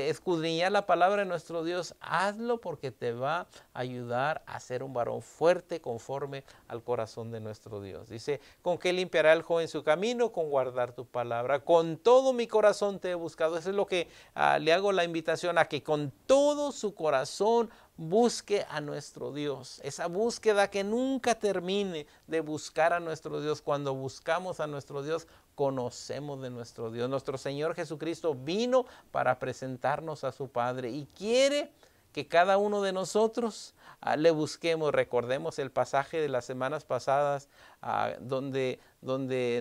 escudriñar la palabra de nuestro Dios, hazlo, porque te va a ayudar a ser un varón fuerte conforme al corazón de nuestro Dios. Dice, ¿con qué limpiará el joven su camino? Con guardar tu palabra. Con todo mi corazón te he buscado. Eso es lo que le hago la invitación, a que con todo su corazón busque a nuestro Dios. Esa búsqueda que nunca termine de buscar a nuestro Dios. Cuando buscamos a nuestro Dios, conocemos de nuestro Dios. Nuestro Señor Jesucristo vino para presentarnos a su Padre y quiere que cada uno de nosotros le busquemos. Recordemos el pasaje de las semanas pasadas donde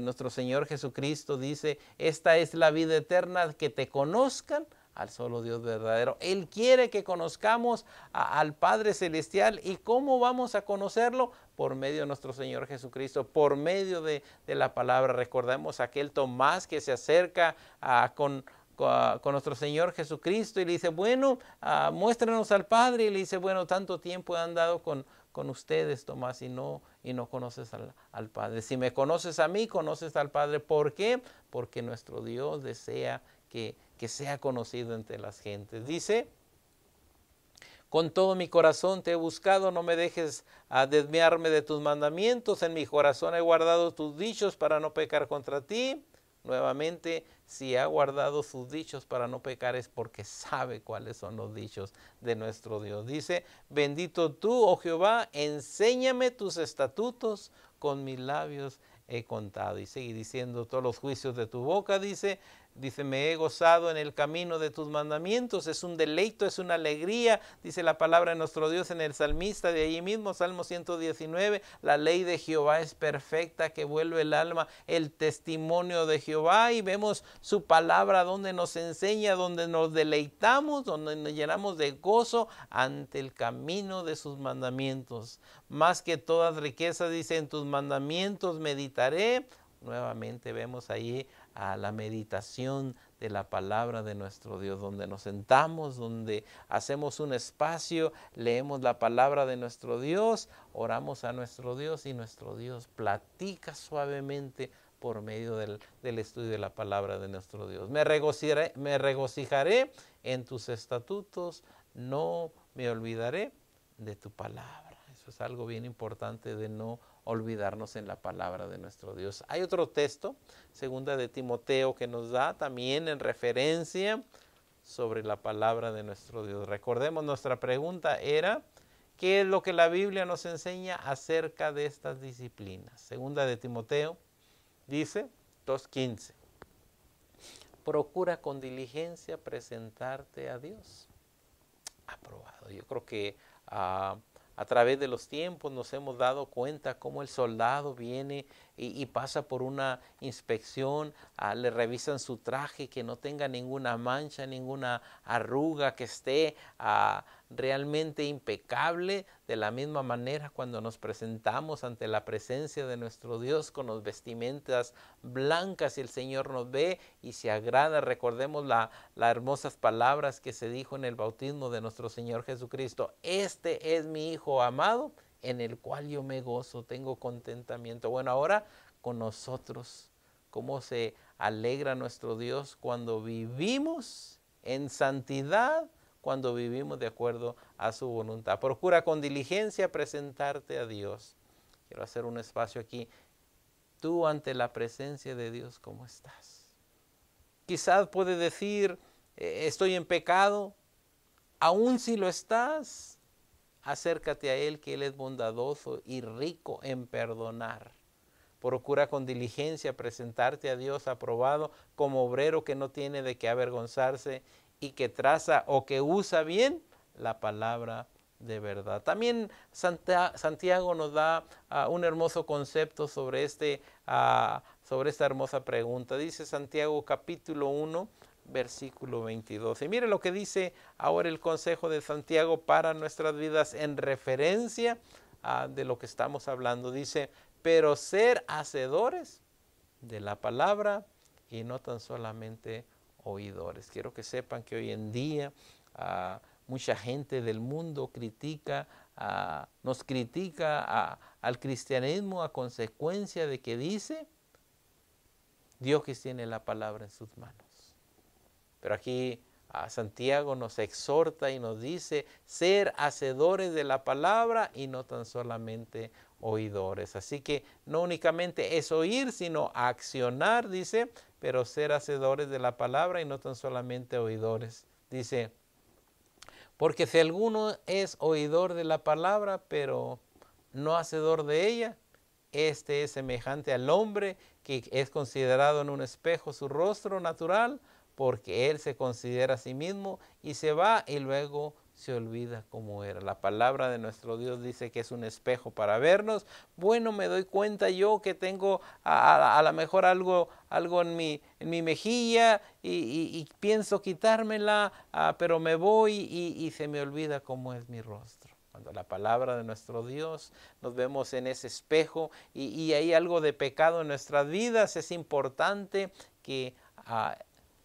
nuestro Señor Jesucristo dice, esta es la vida eterna, que te conozcan al solo Dios verdadero. Él quiere que conozcamos al Padre Celestial. ¿Y cómo vamos a conocerlo? Por medio de nuestro Señor Jesucristo, por medio de la palabra. Recordemos aquel Tomás que se acerca con nuestro Señor Jesucristo y le dice, bueno, muéstranos al Padre. Y le dice, bueno, tanto tiempo he andado con ustedes, Tomás, y no conoces al Padre. Si me conoces a mí, conoces al Padre. ¿Por qué? Porque nuestro Dios desea que sea conocido entre las gentes. Dice, con todo mi corazón te he buscado, no me dejes desviarme de tus mandamientos. En mi corazón he guardado tus dichos para no pecar contra ti. Nuevamente, si ha guardado sus dichos para no pecar, es porque sabe cuáles son los dichos de nuestro Dios. Dice, bendito tú, oh Jehová, enséñame tus estatutos, con mis labios he contado. Y sigue diciendo, todos los juicios de tu boca, dice, me he gozado en el camino de tus mandamientos. Es un deleito, es una alegría, dice la palabra de nuestro Dios en el salmista de allí mismo, Salmo 119, la ley de Jehová es perfecta, que vuelve el alma, el testimonio de Jehová. Y vemos su palabra donde nos enseña, donde nos deleitamos, donde nos llenamos de gozo ante el camino de sus mandamientos. Más que todas riquezas, dice, en tus mandamientos meditaré. Nuevamente vemos ahí a la meditación de la palabra de nuestro Dios, donde nos sentamos, donde hacemos un espacio, leemos la palabra de nuestro Dios, oramos a nuestro Dios y nuestro Dios platica suavemente por medio del estudio de la palabra de nuestro Dios. Me regocijaré en tus estatutos, no me olvidaré de tu palabra. Eso es algo bien importante, de no olvidarnos en la palabra de nuestro Dios. Hay otro texto, segunda de Timoteo, que nos da también en referencia sobre la palabra de nuestro Dios. Recordemos, nuestra pregunta era, ¿qué es lo que la Biblia nos enseña acerca de estas disciplinas? Segunda de Timoteo dice 2:15, procura con diligencia presentarte a Dios aprobado. Yo creo que A través de los tiempos nos hemos dado cuenta cómo el soldado viene y pasa por una inspección, le revisan su traje, que no tenga ninguna mancha, ninguna arruga, que esté realmente impecable. De la misma manera, cuando nos presentamos ante la presencia de nuestro Dios con las vestimentas blancas y el Señor nos ve y se agrada, recordemos las hermosas palabras que se dijo en el bautismo de nuestro Señor Jesucristo: este es mi Hijo amado, en el cual yo me gozo, tengo contentamiento. Bueno, ahora con nosotros, cómo se alegra nuestro Dios cuando vivimos en santidad, cuando vivimos de acuerdo a su voluntad. Procura con diligencia presentarte a Dios. Quiero hacer un espacio aquí. Tú ante la presencia de Dios, ¿cómo estás? Quizás puedes decir, estoy en pecado. Aún si lo estás, acércate a Él, que Él es bondadoso y rico en perdonar. Procura con diligencia presentarte a Dios aprobado como obrero que no tiene de qué avergonzarse y que traza o que usa bien la palabra de verdad. También Santiago nos da un hermoso concepto sobre esta hermosa pregunta. Dice Santiago capítulo 1, versículo 22. Y mire lo que dice ahora el consejo de Santiago para nuestras vidas en referencia de lo que estamos hablando. Dice: pero ser hacedores de la palabra y no tan solamente oidores. Quiero que sepan que hoy en día mucha gente del mundo nos critica al cristianismo a consecuencia de que dice: Dios que tiene la palabra en sus manos. Pero aquí Santiago nos exhorta y nos dice ser hacedores de la palabra y no tan solamente oidores. Así que no únicamente es oír, sino accionar, dice, pero ser hacedores de la palabra y no tan solamente oidores. Dice: porque si alguno es oidor de la palabra, pero no hacedor de ella, este es semejante al hombre que es considerado en un espejo su rostro natural, porque él se considera a sí mismo y se va y luego se olvida cómo era. La palabra de nuestro Dios dice que es un espejo para vernos. Bueno, me doy cuenta yo que tengo a lo mejor algo en mi mejilla y pienso quitármela, pero me voy y se me olvida cómo es mi rostro. Cuando la palabra de nuestro Dios nos vemos en ese espejo y hay algo de pecado en nuestras vidas, es importante que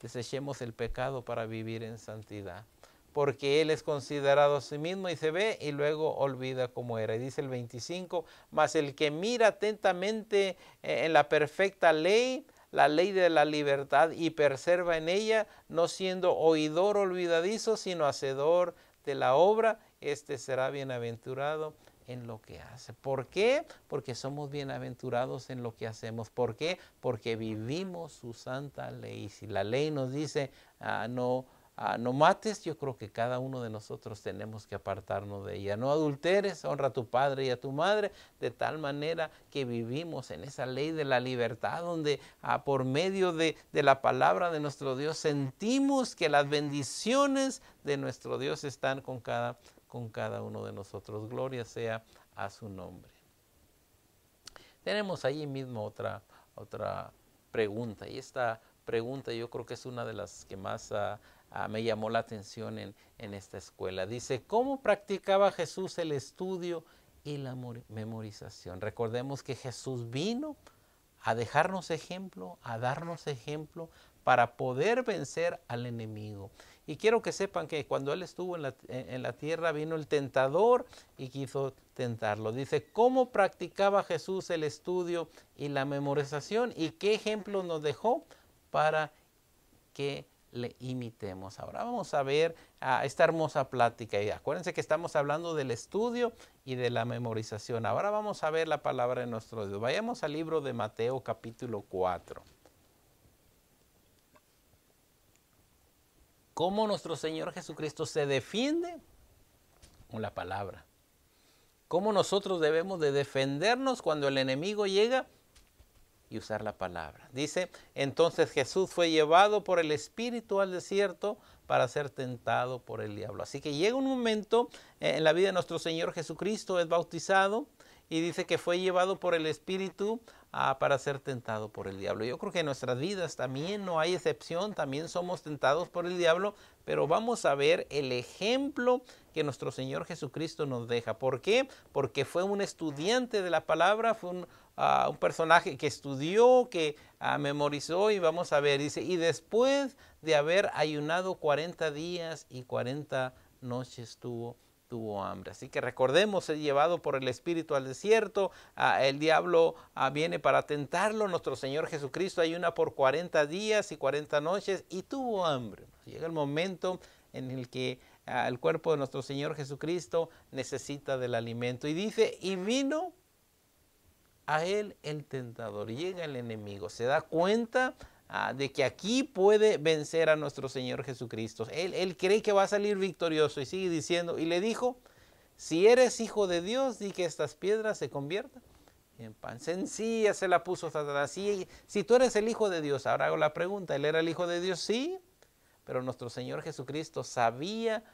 desechemos el pecado para vivir en santidad. Porque él es considerado a sí mismo y se ve y luego olvida cómo era. Y dice el 25, mas el que mira atentamente en la perfecta ley, la ley de la libertad, y persevera en ella, no siendo oidor olvidadizo, sino hacedor de la obra, este será bienaventurado en lo que hace. ¿Por qué? Porque somos bienaventurados en lo que hacemos. ¿Por qué? Porque vivimos su santa ley. Si la ley nos dice no mates, yo creo que cada uno de nosotros tenemos que apartarnos de ella. No adulteres, honra a tu padre y a tu madre, de tal manera que vivimos en esa ley de la libertad, donde por medio de la palabra de nuestro Dios sentimos que las bendiciones de nuestro Dios están con cada uno de nosotros. Gloria sea a su nombre. Tenemos ahí mismo otra pregunta, y esta pregunta yo creo que es una de las que más me llamó la atención en esta escuela. Dice: ¿cómo practicaba Jesús el estudio y la memorización? Recordemos que Jesús vino a dejarnos ejemplo, a darnos ejemplo para poder vencer al enemigo. Y quiero que sepan que cuando Él estuvo en la tierra, vino el tentador y quiso tentarlo. Dice: ¿cómo practicaba Jesús el estudio y la memorización? ¿Y qué ejemplo nos dejó para que le imitemos? Ahora vamos a ver esta hermosa plática. Y acuérdense que estamos hablando del estudio y de la memorización. Ahora vamos a ver la palabra de nuestro Dios. Vayamos al libro de Mateo capítulo 4. Cómo nuestro Señor Jesucristo se defiende con la palabra. Cómo nosotros debemos de defendernos cuando el enemigo llega y usar la palabra. Dice, entonces Jesús fue llevado por el Espíritu al desierto para ser tentado por el diablo. Así que llega un momento en la vida de nuestro Señor Jesucristo, es bautizado y dice que fue llevado por el Espíritu para ser tentado por el diablo. Yo creo que en nuestras vidas también no hay excepción, también somos tentados por el diablo, pero vamos a ver el ejemplo que nuestro Señor Jesucristo nos deja. ¿Por qué? Porque fue un estudiante de la palabra, fue un personaje que estudió, que memorizó, y vamos a ver, dice, y después de haber ayunado 40 días y 40 noches tuvo hambre. Así que recordemos, ser llevado por el Espíritu al desierto, el diablo viene para tentarlo, nuestro Señor Jesucristo ayuna por 40 días y 40 noches y tuvo hambre. Llega el momento en el que el cuerpo de nuestro Señor Jesucristo necesita del alimento, y dice, y vino a él el tentador. Llega el enemigo, se da cuenta de que aquí puede vencer a nuestro Señor Jesucristo. Él cree que va a salir victorioso y sigue diciendo, y le dijo, si eres hijo de Dios, di que estas piedras se conviertan en pan. Sencilla se la puso Satanás. Si tú eres el hijo de Dios, ahora hago la pregunta, ¿él era el hijo de Dios? Sí, pero nuestro Señor Jesucristo sabía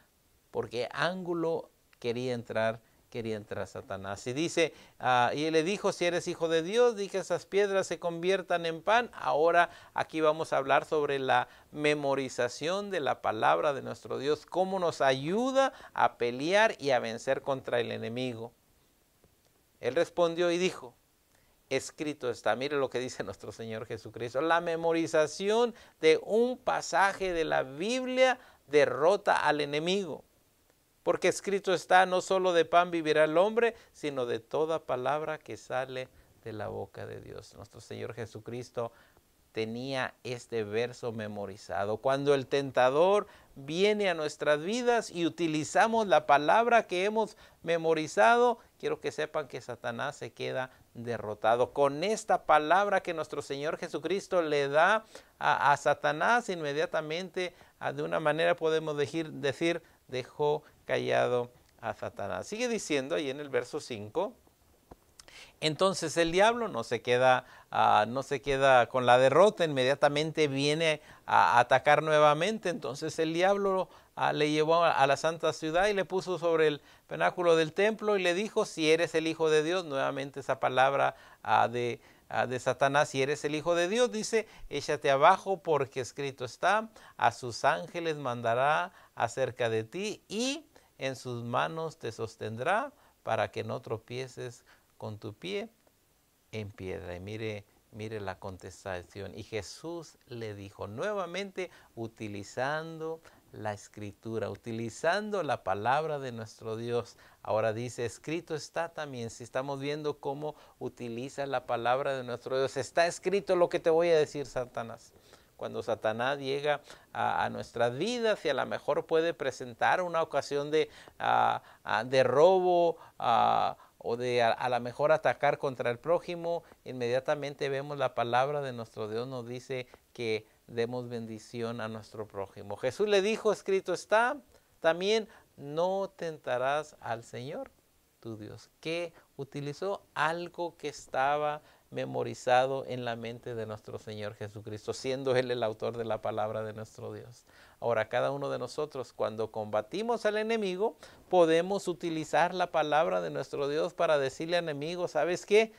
por qué ángulo quería entrar Satanás. Y dice, y él le dijo, si eres hijo de Dios, di que esas piedras se conviertan en pan. Ahora aquí vamos a hablar sobre la memorización de la palabra de nuestro Dios, cómo nos ayuda a pelear y a vencer contra el enemigo. Él respondió y dijo, escrito está. Mire lo que dice nuestro Señor Jesucristo. La memorización de un pasaje de la Biblia derrota al enemigo. Porque escrito está, no solo de pan vivirá el hombre, sino de toda palabra que sale de la boca de Dios. Nuestro Señor Jesucristo tenía este verso memorizado. Cuando el tentador viene a nuestras vidas y utilizamos la palabra que hemos memorizado, quiero que sepan que Satanás se queda derrotado. Con esta palabra que nuestro Señor Jesucristo le da a Satanás, inmediatamente, de una manera podemos decir, dejó callado a Satanás. Sigue diciendo ahí en el verso 5, entonces el diablo no se queda con la derrota, inmediatamente viene a atacar nuevamente. Entonces el diablo le llevó a la santa ciudad y le puso sobre el pináculo del templo y le dijo, si eres el Hijo de Dios, nuevamente esa palabra de Satanás, si eres el Hijo de Dios, dice, échate abajo porque escrito está, a sus ángeles mandará acerca de ti y en sus manos te sostendrá para que no tropieces con tu pie en piedra. Y mire la contestación. Y Jesús le dijo, nuevamente utilizando la escritura, utilizando la palabra de nuestro Dios. Ahora dice, escrito está también. Si estamos viendo cómo utiliza la palabra de nuestro Dios, está escrito lo que te voy a decir, Satanás. Cuando Satanás llega a nuestras vidas y a lo mejor puede presentar una ocasión de robo o de a lo mejor atacar contra el prójimo, inmediatamente vemos la palabra de nuestro Dios, nos dice que demos bendición a nuestro prójimo. Jesús le dijo, escrito está, también no tentarás al Señor tu Dios. Que utilizó algo que estaba memorizado en la mente de nuestro Señor Jesucristo, siendo Él el autor de la palabra de nuestro Dios. Ahora, cada uno de nosotros, cuando combatimos al enemigo, podemos utilizar la palabra de nuestro Dios para decirle al enemigo, ¿sabes qué?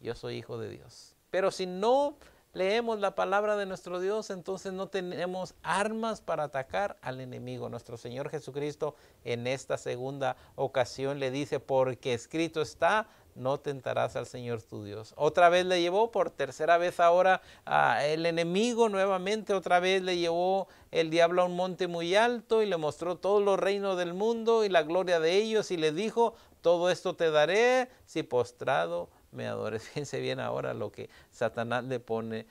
Yo soy hijo de Dios. Pero si no leemos la palabra de nuestro Dios, entonces no tenemos armas para atacar al enemigo. Nuestro Señor Jesucristo en esta segunda ocasión le dice, porque escrito está, no tentarás al Señor tu Dios. Otra vez le llevó, por tercera vez ahora, el enemigo nuevamente, otra vez le llevó el diablo a un monte muy alto y le mostró todos los reinos del mundo y la gloria de ellos y le dijo, todo esto te daré si postrado me adores. Fíjense bien ahora lo que Satanás le pone,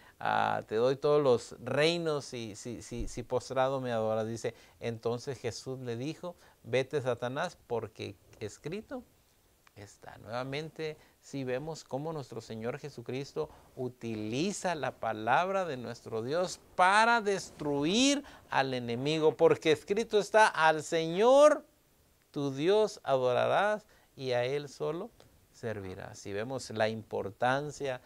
te doy todos los reinos si postrado me adoras. Dice, entonces Jesús le dijo, vete Satanás porque escrito está. Nuevamente, si vemos cómo nuestro Señor Jesucristo utiliza la palabra de nuestro Dios para destruir al enemigo, porque escrito está, al Señor tu Dios adorarás y a Él solo servirá. Si vemos la importancia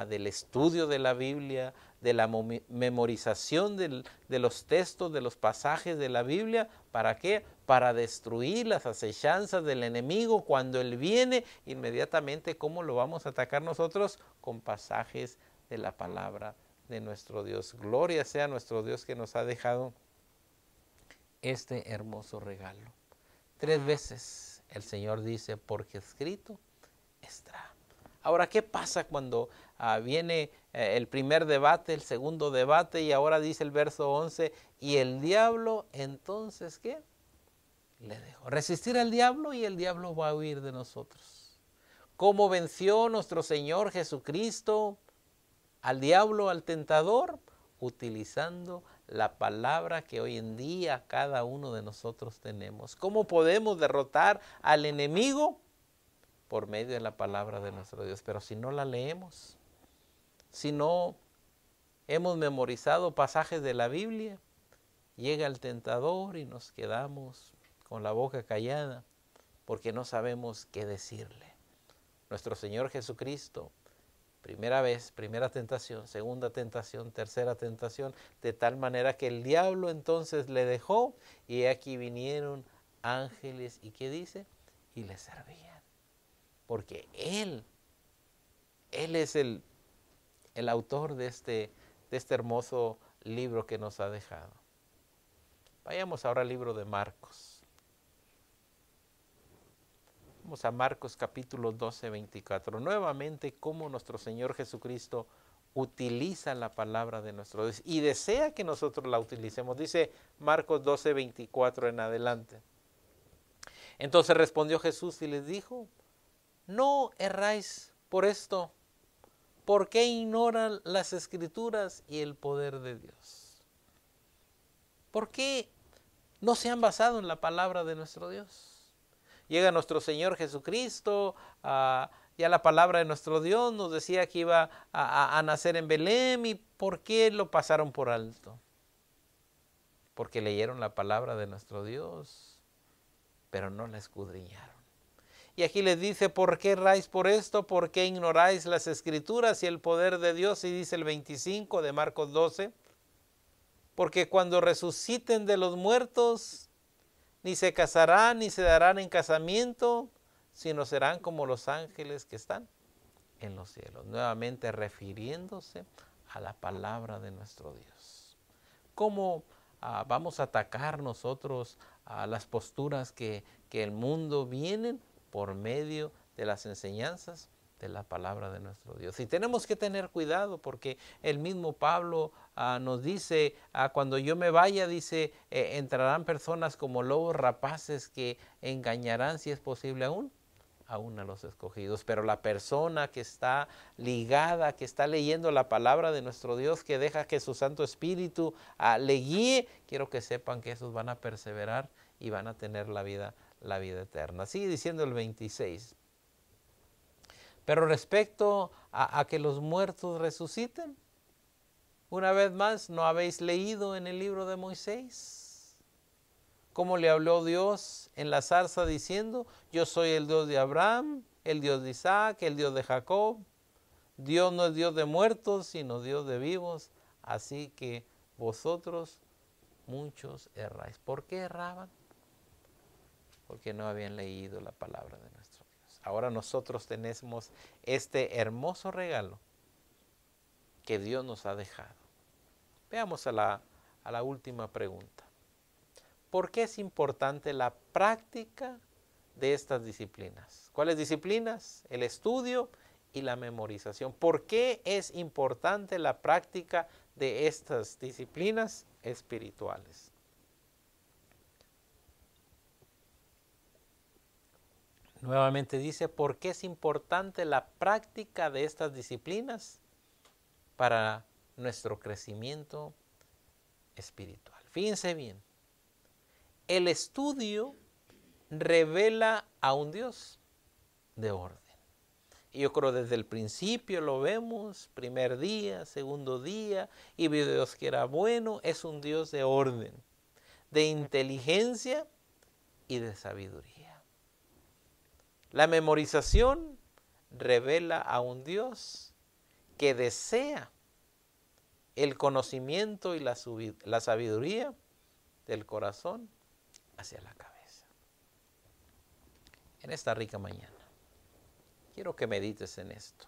del estudio de la Biblia, de la memorización de los textos, de los pasajes de la Biblia, ¿para qué? Para destruir las acechanzas del enemigo cuando él viene, inmediatamente, ¿cómo lo vamos a atacar nosotros? Con pasajes de la palabra de nuestro Dios. Gloria sea a nuestro Dios que nos ha dejado este hermoso regalo. 3 veces el Señor dice, porque escrito está. Ahora, ¿qué pasa cuando viene el primer debate, el segundo debate, y ahora dice el verso 11, y el diablo, entonces, ¿qué? Le dejó. Resistir al diablo y el diablo va a huir de nosotros. ¿Cómo venció nuestro Señor Jesucristo al diablo, al tentador? Utilizando la palabra que hoy en día cada uno de nosotros tenemos. ¿Cómo podemos derrotar al enemigo? Por medio de la palabra de nuestro Dios. Pero si no la leemos, si no hemos memorizado pasajes de la Biblia, llega el tentador y nos quedamos con la boca callada porque no sabemos qué decirle. Nuestro Señor Jesucristo, primera vez, primera tentación, segunda tentación, tercera tentación, de tal manera que el diablo entonces le dejó y aquí vinieron ángeles y ¿qué dice? Y le servían. Porque Él es el autor de este hermoso libro que nos ha dejado. Vayamos ahora al libro de Marcos. Vamos a Marcos capítulo 12, 24. Nuevamente, cómo nuestro Señor Jesucristo utiliza la palabra de nuestro Dios y desea que nosotros la utilicemos. Dice Marcos 12, 24 en adelante. Entonces respondió Jesús y les dijo, no erráis por esto. ¿Por qué ignoran las Escrituras y el poder de Dios? ¿Por qué no se han basado en la palabra de nuestro Dios? Llega nuestro Señor Jesucristo, ya la palabra de nuestro Dios nos decía que iba a nacer en Belén, ¿y por qué lo pasaron por alto? Porque leyeron la palabra de nuestro Dios, pero no la escudriñaron. Y aquí les dice, ¿por qué erráis por esto? ¿Por qué ignoráis las Escrituras y el poder de Dios? Y dice el 25 de Marcos 12, porque cuando resuciten de los muertos, ni se casarán, ni se darán en casamiento, sino serán como los ángeles que están en los cielos. Nuevamente refiriéndose a la palabra de nuestro Dios. ¿Cómo vamos a atacar nosotros a las posturas que el mundo vienen? Por medio de las enseñanzas de la palabra de nuestro Dios. Y tenemos que tener cuidado porque el mismo Pablo nos dice, cuando yo me vaya, dice, entrarán personas como lobos rapaces que engañarán, si es posible aún a los escogidos. Pero la persona que está ligada, que está leyendo la palabra de nuestro Dios, que deja que su Santo Espíritu le guíe, quiero que sepan que esos van a perseverar y van a tener la vida eterna. Sigue diciendo el 26. Pero respecto a que los muertos resuciten, una vez más, ¿no habéis leído en el libro de Moisés cómo le habló Dios en la zarza diciendo, yo soy el Dios de Abraham, el Dios de Isaac, el Dios de Jacob? Dios no es Dios de muertos, sino Dios de vivos, así que vosotros muchos erráis. ¿Por qué erraban? Porque no habían leído la palabra de nuestro Dios. Ahora nosotros tenemos este hermoso regalo que Dios nos ha dejado. Veamos a la última pregunta. ¿Por qué es importante la práctica de estas disciplinas? ¿Cuáles disciplinas? El estudio y la memorización. ¿Por qué es importante la práctica de estas disciplinas espirituales? Nuevamente dice, ¿por qué es importante la práctica de estas disciplinas para nuestro crecimiento espiritual? Fíjense bien, el estudio revela a un Dios de orden. Y yo creo desde el principio lo vemos, primer día, segundo día, y vio Dios que era bueno, es un Dios de orden, de inteligencia y de sabiduría. La memorización revela a un Dios que desea el conocimiento y la sabiduría del corazón hacia la cabeza. En esta rica mañana, quiero que medites en esto.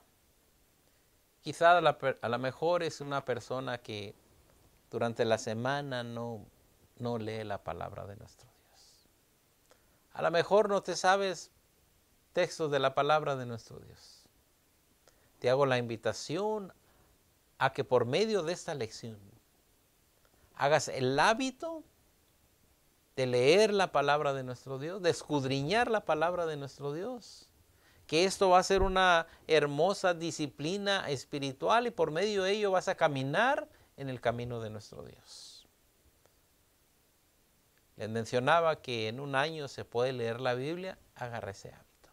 Quizá a lo mejor es una persona que durante la semana no lee la palabra de nuestro Dios. A lo mejor no te sabes textos de la palabra de nuestro Dios. Te hago la invitación a que por medio de esta lección hagas el hábito de leer la palabra de nuestro Dios, de escudriñar la palabra de nuestro Dios. Que esto va a ser una hermosa disciplina espiritual y por medio de ello vas a caminar en el camino de nuestro Dios. Les mencionaba que en un año se puede leer la Biblia, agarra ese hábito.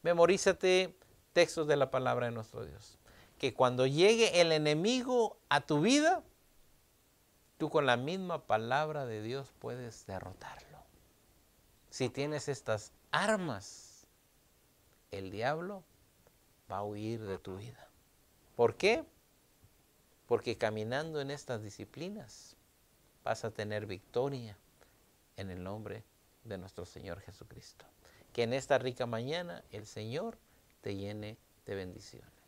Memorízate textos de la palabra de nuestro Dios. Que cuando llegue el enemigo a tu vida, tú con la misma palabra de Dios puedes derrotarlo. Si tienes estas armas, el diablo va a huir de tu vida. ¿Por qué? Porque caminando en estas disciplinas vas a tener victoria en el nombre de nuestro Señor Jesucristo. Que en esta rica mañana el Señor te llene de bendiciones.